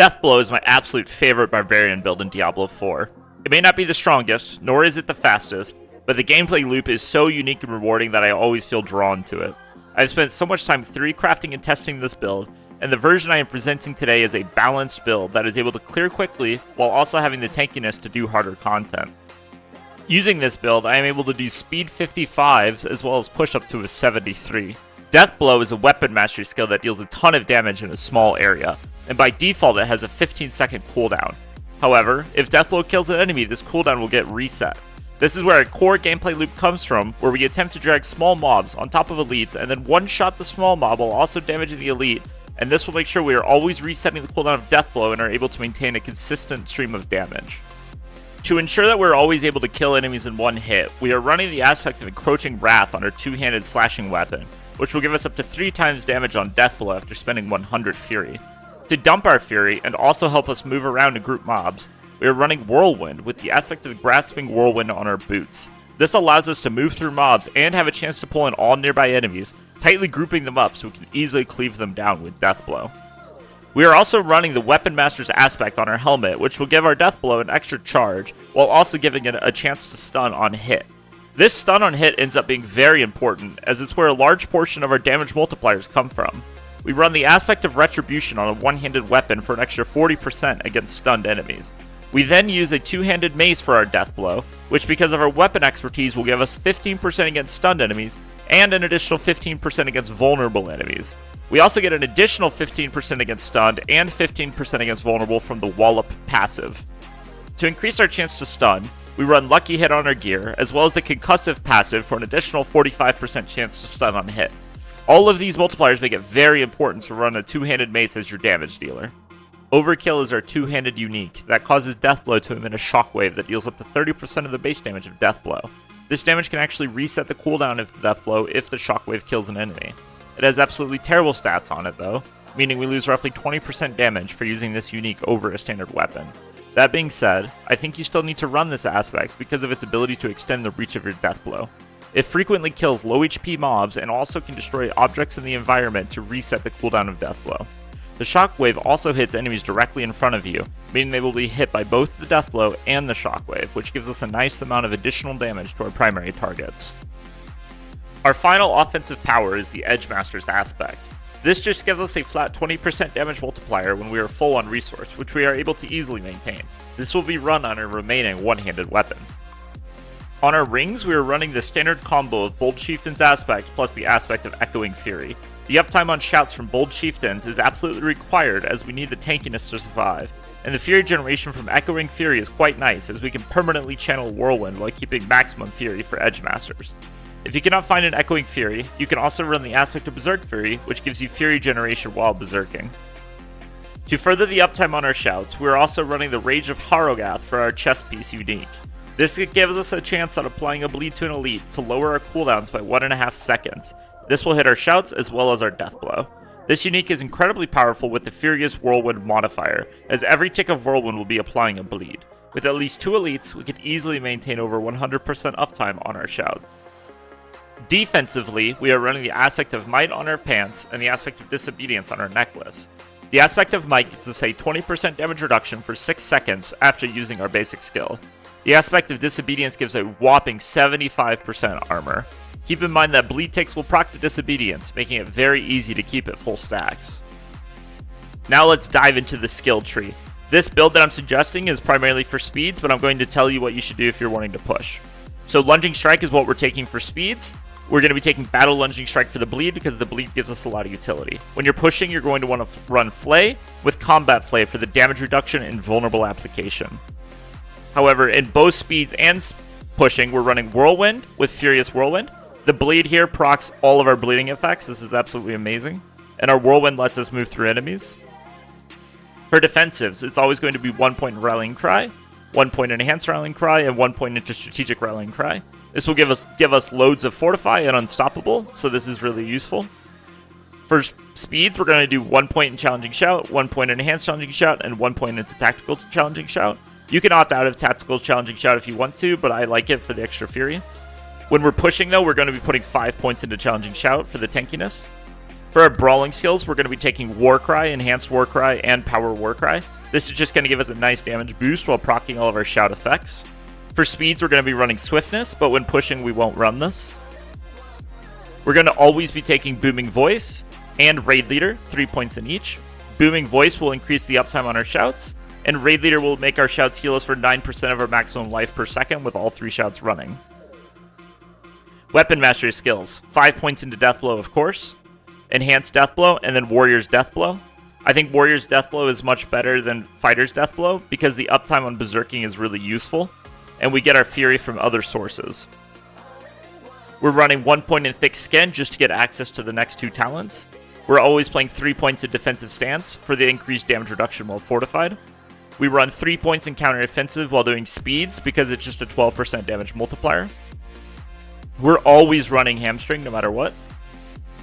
Deathblow is my absolute favorite Barbarian build in Diablo 4. It may not be the strongest, nor is it the fastest, but the gameplay loop is so unique and rewarding that I always feel drawn to it. I've spent so much time theory crafting and testing this build, and the version I am presenting today is a balanced build that is able to clear quickly while also having the tankiness to do harder content. Using this build, I am able to do speed 55s as well as push up to a 73. Deathblow is a weapon mastery skill that deals a ton of damage in a small area, and by default it has a 15-second cooldown. However, if Deathblow kills an enemy, this cooldown will get reset. This is where a core gameplay loop comes from, where we attempt to drag small mobs on top of elites and then one-shot the small mob while also damaging the elite, and this will make sure we are always resetting the cooldown of Deathblow and are able to maintain a consistent stream of damage. To ensure that we're always able to kill enemies in one hit, we are running the aspect of Encroaching Wrath on our two-handed slashing weapon, which will give us up to 3 times damage on Deathblow after spending 100 Fury. To dump our Fury, and also help us move around and group mobs, we are running Whirlwind with the aspect of the Grasping Whirlwind on our boots. This allows us to move through mobs and have a chance to pull in all nearby enemies, tightly grouping them up so we can easily cleave them down with Deathblow. We are also running the Weapon Master's aspect on our helmet, which will give our Deathblow an extra charge, while also giving it a chance to stun on hit. This stun on hit ends up being very important, as it's where a large portion of our damage multipliers come from. We run the aspect of Retribution on a one-handed weapon for an extra 40% against stunned enemies. We then use a two-handed mace for our Deathblow, which because of our weapon expertise will give us 15% against stunned enemies, and an additional 15% against vulnerable enemies. We also get an additional 15% against stunned, and 15% against vulnerable from the Wallop passive. To increase our chance to stun, we run Lucky Hit on our gear, as well as the Concussive passive for an additional 45% chance to stun on hit. All of these multipliers make it very important to run a two-handed mace as your damage dealer. Overkill is our two-handed unique that causes Deathblow to emit a shockwave that deals up to 30% of the base damage of Deathblow. This damage can actually reset the cooldown of Deathblow if the shockwave kills an enemy. It has absolutely terrible stats on it though, meaning we lose roughly 20% damage for using this unique over a standard weapon. That being said, I think you still need to run this aspect because of its ability to extend the reach of your Deathblow. It frequently kills low HP mobs and also can destroy objects in the environment to reset the cooldown of Deathblow. The shockwave also hits enemies directly in front of you, meaning they will be hit by both the Deathblow and the shockwave, which gives us a nice amount of additional damage to our primary targets. Our final offensive power is the Edge Master's aspect. This just gives us a flat 20% damage multiplier when we are full on resource, which we are able to easily maintain. This will be run on our remaining one-handed weapon. On our rings, we are running the standard combo of Bold Chieftain's aspect plus the aspect of Echoing Fury. The uptime on shouts from Bold Chieftains is absolutely required as we need the tankiness to survive, and the Fury generation from Echoing Fury is quite nice as we can permanently channel Whirlwind while keeping maximum Fury for Edge Masters. If you cannot find an Echoing Fury, you can also run the aspect of Berserk Fury, which gives you Fury generation while berserking. To further the uptime on our shouts, we are also running the Rage of Harrogath for our chest piece unique. This gives us a chance on applying a bleed to an elite to lower our cooldowns by 1.5 seconds. This will hit our shouts as well as our Deathblow. This unique is incredibly powerful with the Furious Whirlwind modifier, as every tick of Whirlwind will be applying a bleed. With at least 2 elites, we can easily maintain over 100% uptime on our shout. Defensively, we are running the aspect of Might on our pants and the aspect of Disobedience on our necklace. The aspect of Might gives us a 20% damage reduction for 6 seconds after using our basic skill. The aspect of Disobedience gives a whopping 75% armor. Keep in mind that bleed ticks will proc the Disobedience, making it very easy to keep at full stacks. Now let's dive into the skill tree. This build that I'm suggesting is primarily for speeds, but I'm going to tell you what you should do if you're wanting to push. So Lunging Strike is what we're taking for speeds. We're going to be taking Battle Lunging Strike for the bleed because the bleed gives us a lot of utility. When you're pushing, you're going to want to run Flay with Combat Flay for the damage reduction and vulnerable application. However, in both speeds and pushing, we're running Whirlwind with Furious Whirlwind. The bleed here procs all of our bleeding effects. This is absolutely amazing. And our Whirlwind lets us move through enemies. For defensives, it's always going to be 1 point Rallying Cry, 1 point Enhanced Rallying Cry, and 1 point into Strategic Rallying Cry. This will give us loads of Fortify and Unstoppable, so this is really useful. For speeds, we're going to do 1 point in Challenging Shout, 1 point in Enhanced Challenging Shout, and 1 point into Tactical Challenging Shout. You can opt out of Tactical Challenging Shout if you want to, but I like it for the extra Fury. When we're pushing, though, we're going to be putting 5 points into Challenging Shout for the tankiness. For our brawling skills, we're going to be taking Warcry, Enhanced Warcry, and Power Warcry. This is just going to give us a nice damage boost while proccing all of our shout effects. For speeds, we're going to be running Swiftness, but when pushing, we won't run this. We're going to always be taking Booming Voice and Raid Leader, 3 points in each. Booming Voice will increase the uptime on our shouts, and Raid Leader will make our shouts heal us for 9% of our maximum life per second with all 3 shouts running. Weapon Mastery skills, 5 points into Deathblow, of course. Enhanced Deathblow, and then Warrior's Deathblow. I think Warrior's Deathblow is much better than Fighter's Deathblow because the uptime on Berserking is really useful, and we get our Fury from other sources. We're running 1 point in Thick Skin just to get access to the next 2 talents. We're always playing 3 points in Defensive Stance for the increased damage reduction while fortified. We run 3 points in Counter Offensive while doing Speeds because it's just a 12% damage multiplier. We're always running Hamstring no matter what.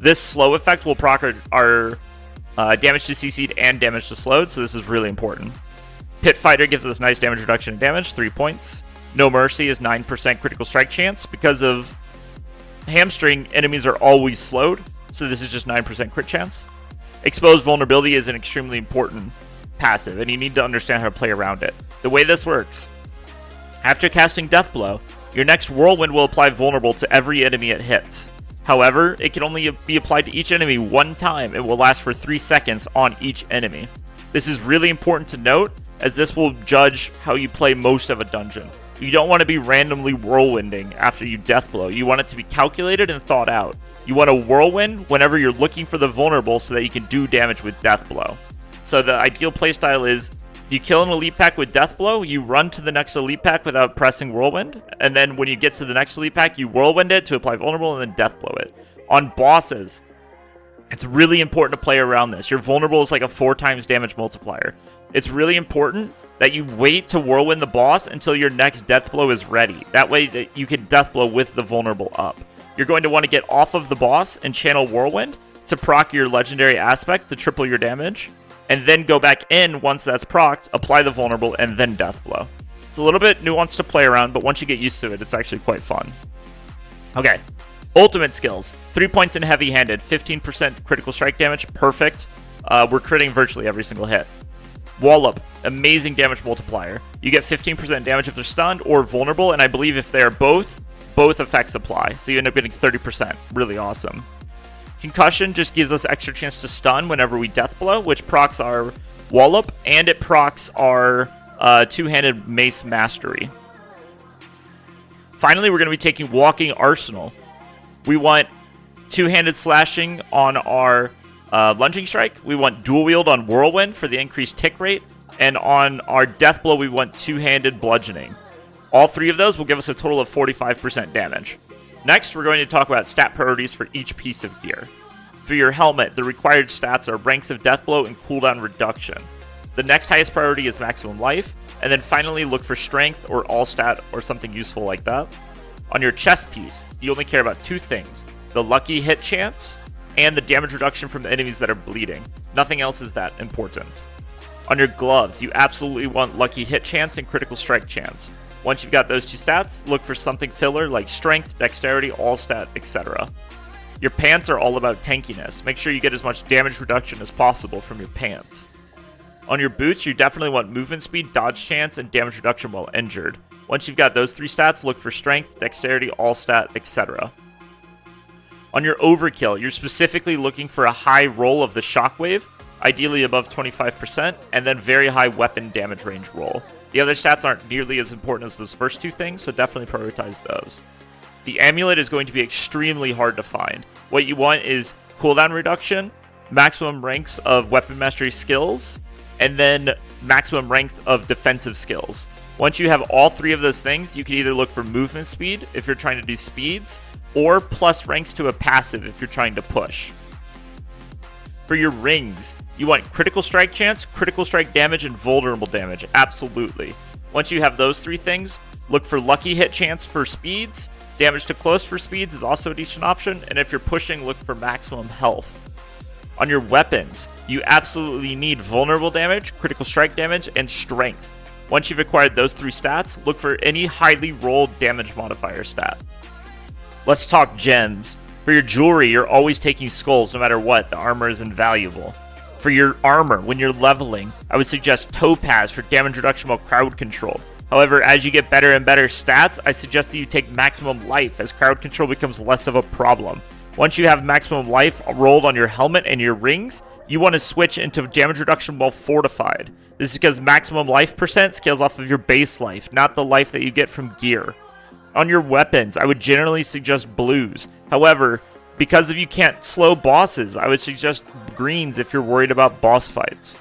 This slow effect will proc our damage to CC'd and damage to slowed, so this is really important. Pit Fighter gives us nice damage reduction and damage, 3 points. No Mercy is 9% critical strike chance. Because of Hamstring, enemies are always slowed, so this is just 9% crit chance. Exposed Vulnerability is an extremely important passive, and you need to understand how to play around it. The way this works, after casting Deathblow, your next Whirlwind will apply Vulnerable to every enemy it hits. However, it can only be applied to each enemy 1 time. It will last for 3 seconds on each enemy. This is really important to note, as this will judge how you play most of a dungeon. You don't want to be randomly whirlwinding after you Deathblow. You want it to be calculated and thought out. You want to whirlwind whenever you're looking for the vulnerable so that you can do damage with Deathblow. So the ideal playstyle is, you kill an elite pack with Deathblow, you run to the next elite pack without pressing Whirlwind, and then when you get to the next elite pack, you Whirlwind it to apply Vulnerable and then Deathblow it. On bosses, it's really important to play around this. Your Vulnerable is like a 4 times damage multiplier. It's really important that you wait to Whirlwind the boss until your next Deathblow is ready. That way that you can Deathblow with the Vulnerable up. You're going to want to get off of the boss and channel Whirlwind to proc your Legendary Aspect to triple your damage, and then go back in once that's procced, apply the Vulnerable, and then Deathblow. It's a little bit nuanced to play around, but once you get used to it, it's actually quite fun. Okay, Ultimate skills. 3 points in Heavy-Handed, 15% critical strike damage, perfect. We're critting virtually every single hit. Wallop, amazing damage multiplier. You get 15% damage if they're stunned or vulnerable, and I believe if they're both effects apply, so you end up getting 30%. Really awesome. Concussion just gives us extra chance to stun whenever we Deathblow, which procs our Wallop, and it procs our two-handed Mace Mastery. Finally, we're going to be taking Walking Arsenal. We want two-handed slashing on our Lunging Strike. We want Dual Wield on Whirlwind for the increased tick rate. And on our Deathblow, we want two-handed Bludgeoning. All 3 of those will give us a total of 45% damage. Next, we're going to talk about stat priorities for each piece of gear. For your helmet, the required stats are Ranks of Deathblow and Cooldown Reduction. The next highest priority is Maximum Life, and then finally look for Strength or All Stat or something useful like that. On your chest piece, you only care about 2 things, the lucky hit chance and the damage reduction from the enemies that are bleeding. Nothing else is that important. On your gloves, you absolutely want lucky hit chance and critical strike chance. Once you've got those 2 stats, look for something filler like strength, dexterity, all stat, etc. Your pants are all about tankiness. Make sure you get as much damage reduction as possible from your pants. On your boots, you definitely want movement speed, dodge chance, and damage reduction while injured. Once you've got those 3 stats, look for strength, dexterity, all stat, etc. On your overkill, you're specifically looking for a high roll of the shockwave, ideally above 25%, and then very high weapon damage range roll. The other stats aren't nearly as important as those first 2 things, so definitely prioritize those. The amulet is going to be extremely hard to find. What you want is cooldown reduction, maximum ranks of weapon mastery skills, and then maximum rank of defensive skills. Once you have all 3 of those things, you can either look for movement speed if you're trying to do speeds, or plus ranks to a passive if you're trying to push. For your rings, you want critical strike chance, critical strike damage, and vulnerable damage. Absolutely. Once you have those 3 things, look for lucky hit chance for speeds. Damage to close for speeds is also a decent option. And if you're pushing, look for maximum health. On your weapons, you absolutely need vulnerable damage, critical strike damage, and strength. Once you've acquired those 3 stats, look for any highly rolled damage modifier stat. Let's talk gems. For your jewelry, you're always taking skulls no matter what. The armor is invaluable. For your armor, when you're leveling, I would suggest topaz for damage reduction while crowd control. However, as you get better and better stats, I suggest that you take maximum life as crowd control becomes less of a problem. Once you have maximum life rolled on your helmet and your rings, you want to switch into damage reduction while fortified. This is because maximum life percent scales off of your base life, not the life that you get from gear. On your weapons, I would generally suggest blues. However, because if you can't slow bosses, I would suggest greens if you're worried about boss fights.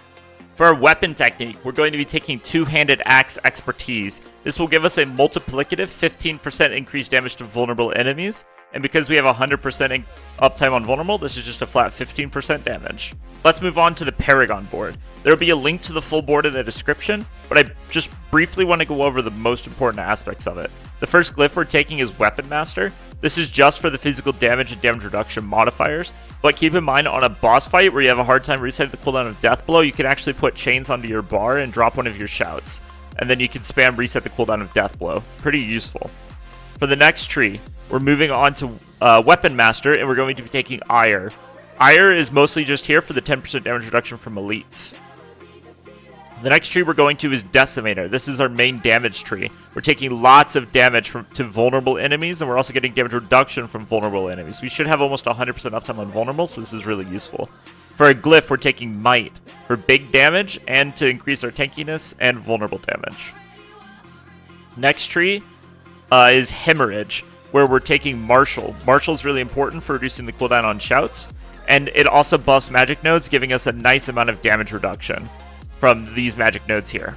For our weapon technique, we're going to be taking two-handed axe expertise. This will give us a multiplicative 15% increased damage to vulnerable enemies. And because we have 100% uptime on vulnerable, this is just a flat 15% damage. Let's move on to the Paragon Board. There will be a link to the full board in the description, but I just briefly want to go over the most important aspects of it. The first glyph we're taking is Weapon Master. This is just for the physical damage and damage reduction modifiers, but keep in mind on a boss fight where you have a hard time resetting the cooldown of Deathblow, you can actually put chains onto your bar and drop one of your shouts, and then you can spam reset the cooldown of Deathblow. Pretty useful. For the next tree, we're moving on to Weapon Master, and we're going to be taking Ire. Ire is mostly just here for the 10% damage reduction from elites. The next tree we're going to is Decimator. This is our main damage tree. We're taking lots of damage to vulnerable enemies, and we're also getting damage reduction from vulnerable enemies. We should have almost 100% uptime on vulnerable, so this is really useful. For a glyph, we're taking Might for big damage and to increase our tankiness and vulnerable damage. Next tree is Hemorrhage, where we're taking Marshall. Marshall is really important for reducing the cooldown on shouts, and it also buffs magic nodes, giving us a nice amount of damage reduction from these magic nodes here.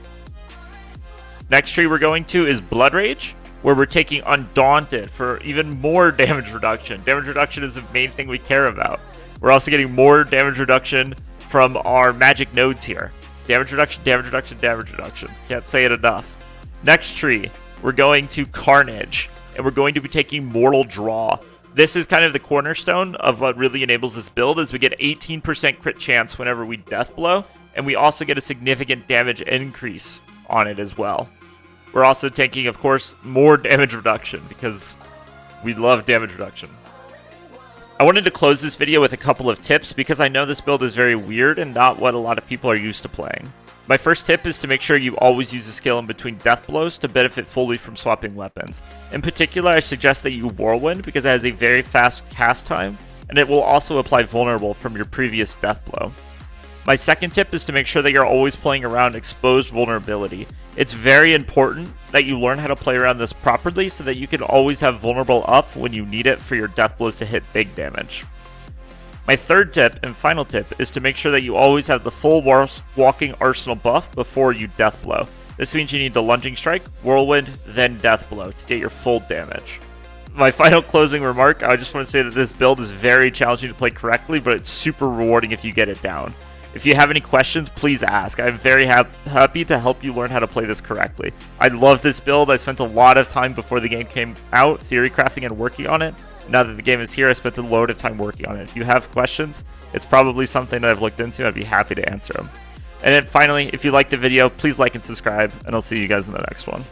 Next tree we're going to is Blood Rage, where we're taking Undaunted for even more damage reduction. Damage reduction is the main thing we care about. We're also getting more damage reduction from our magic nodes here. Damage reduction, damage reduction, damage reduction. Can't say it enough. Next tree, we're going to Carnage, and we're going to be taking Mortal Draw. This is kind of the cornerstone of what really enables this build, is we get 18% crit chance whenever we Deathblow, and we also get a significant damage increase on it as well. We're also taking, of course, more damage reduction, because we love damage reduction. I wanted to close this video with a couple of tips, because I know this build is very weird and not what a lot of people are used to playing. My first tip is to make sure you always use a skill in between death blows to benefit fully from swapping weapons. In particular, I suggest that you Whirlwind because it has a very fast cast time, and it will also apply vulnerable from your previous death blow. My second tip is to make sure that you're always playing around exposed vulnerability. It's very important that you learn how to play around this properly so that you can always have vulnerable up when you need it for your death blows to hit big damage. My third tip and final tip is to make sure that you always have the full walking arsenal buff before you death blow. This means you need the lunging strike, whirlwind, then death blow to get your full damage. My final closing remark, I just want to say that this build is very challenging to play correctly, but it's super rewarding if you get it down. If you have any questions, please ask. I'm very happy to help you learn how to play this correctly. I love this build. I spent a lot of time before the game came out theory crafting and working on it. Now that the game is here, I spent a load of time working on it. If you have questions, it's probably something that I've looked into. I'd be happy to answer them. And then finally, if you liked the video, please like and subscribe, and I'll see you guys in the next one.